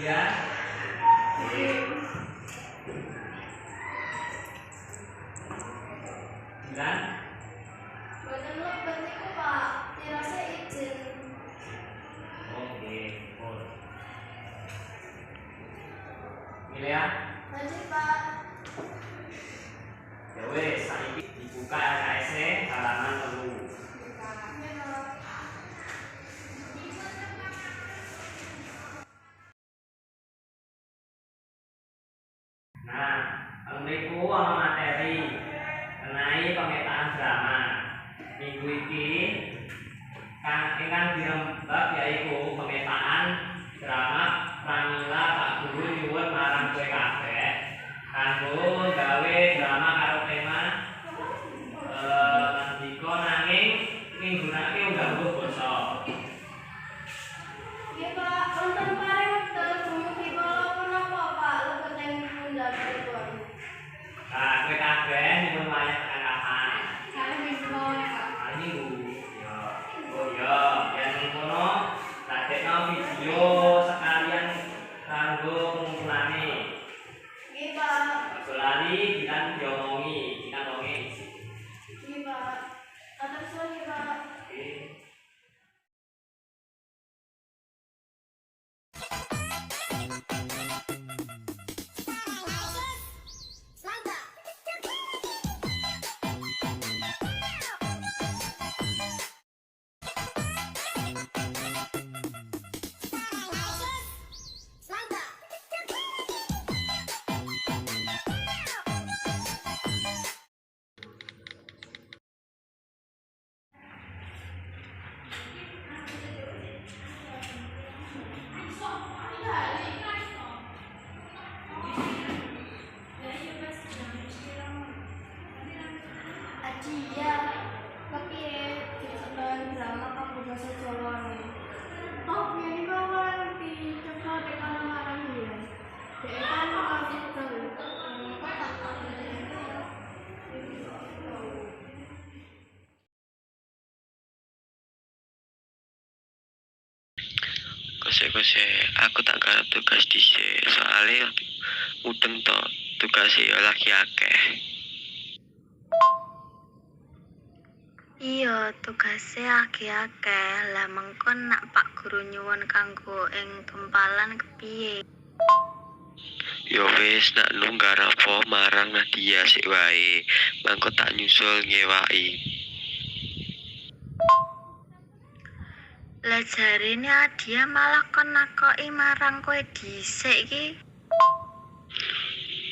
Nadia. Dan Boten lebet niku Pak, tirase izin. oke, full. Milea. Lanjut Pak. Ya wes, saiki dibuka LKS halaman 3. Nah, mriku ana materi mengenai pemetaan drama. Minggu iki ingkang dirembak yaiku pemetaan drama Pramila Pak Guru nyuwun marang kowe kabeh kanggo gawe drama karo tema ngendika nanging nggunakake undang-undang basa. Nggih Pak, wonten paring wekdal dumugi kala punapa Pak lebeteng pundhakanipun. Nah, kowe kabeh nyuwun wayah tekan kapan? Kalih minggu mawon Pak. Minggu. Ya. Oh ya, yen ngono dadekno video sekalian kanggo pengumpulanane. Nggih Pak. Aja lali diomongi, isi. Nggih Pak. Atur suwun nggih Pak. Oke. Adia, kepiye disebaran drama kanggo basa Jawa ne? Oh, biyen iku ora ngerti, coba tekan marang dia. Dek kan masih tahu. Kok tak tahu. Kose aku tak garap tugas dhisik soalnya mudeng to tugasnya ya lagi akeh. Iya, tugasnya akeh-akeh. Lah mengko nak Pak Guru nyuwun kanggo ing kempalan kepiye? Ya wis nak lu nggarap marang Nadia sik wae. Mangko tak nyusul ngewaki. Lah jarine Adia malah kon nakoki marang kowe dhisik iki.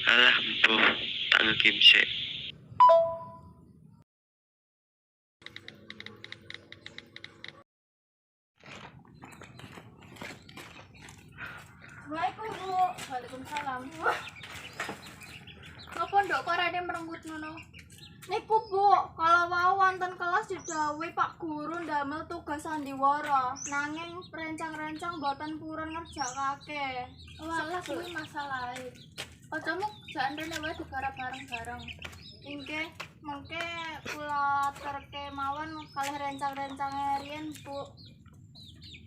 Alah mbuh tak ngekim sik. Assalamualaikum Bu. Waalaikumsalam. Napa ndok kok rene merenggut ngono? Niku Bu, kalau wau wonten kelas didhawuhi Pak Guru ndamel tugas sandiwara, nanging rencang-rencang boten purun ngerjakake. Walah kuwi masalahe. Ajamu jak rene wae digarap bareng-bareng. Inggih, mengke kula terke mawon kalih rencang-rencange riyen Bu.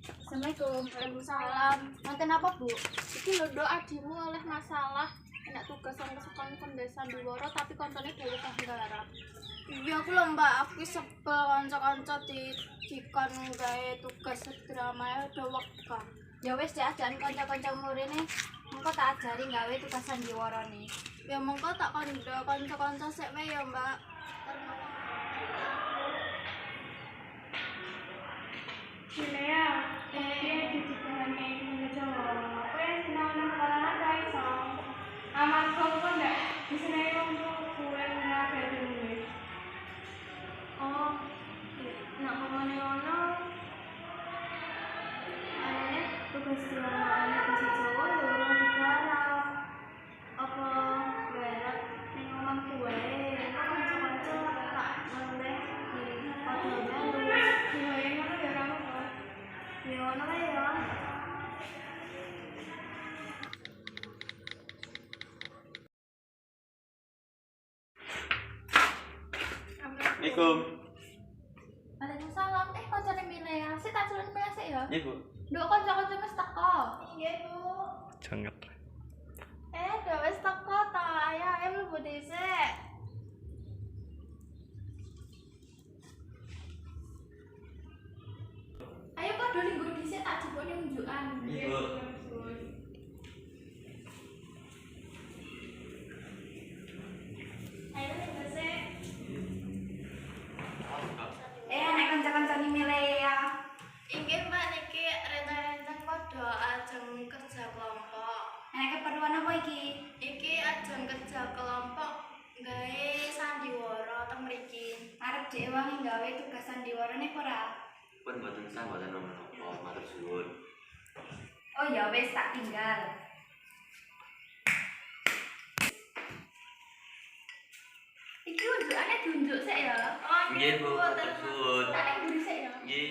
Assalamualaikum. Waalaikumsalam. Wonten apa Bu? Iki lho Nduk adimu oleh masalah enak tugas sang kesukaan desa Sandiwara tapi kontone dhewe garap. Iya aku lho Mbak, aku sebel kanca-kanca dikon gawe tugas drama udah wektu. Ya wis diajari kanca-kanca murine, mengko tak ajari gawe tugas Sandiwara nih. Ya mengko tak kandha kanca-kanca sik wae ya Mbak. Cilea, didikan kayak gini Jawa. Kowe sinau nang sekolah ta iso. Aman kok ndak diseneni wong kowe ngajar dhewe. Oh, nak ngomongin ono. Tugas drama bahasa Jawa ya ora digarap. Apa garap ning omahku wae. Kanca-kanca tak noleh di padha melu. Ya ngono ya ra apa. Ya ngono wae ya. Assalamualaikum. Waalaikumsalam. Kancane Milea. Sik tak culun Milea sik ya. Iya, Bu. Nduk kanca-kanca wis teko. Nggih, Bu. banget. Udah wis teko ta, ayo mlebu dhisik. Ayo padha ning nggo dhisik tak jebone unjukan. Iya, Bu. Ayo ning dhisik. Nek kanca-kancane Milea. Inggih Mbak niki rencang-rencang padha ajeng kerja kelompok. Nek keperluan apa iki? Iki ajeng kerja kelompok gawe sandiwara teng mriki. Arep dhek wangi gawe tugas sandiwara nek ora? Pun mboten sah mboten nopo, matur suwun. Oh ya wis tak tinggal. Iki unjukane diunjuk sik ya. Oh Nggih, Bu, matur terus. suwun. Tak ning nggo dhisik ya. Nggih.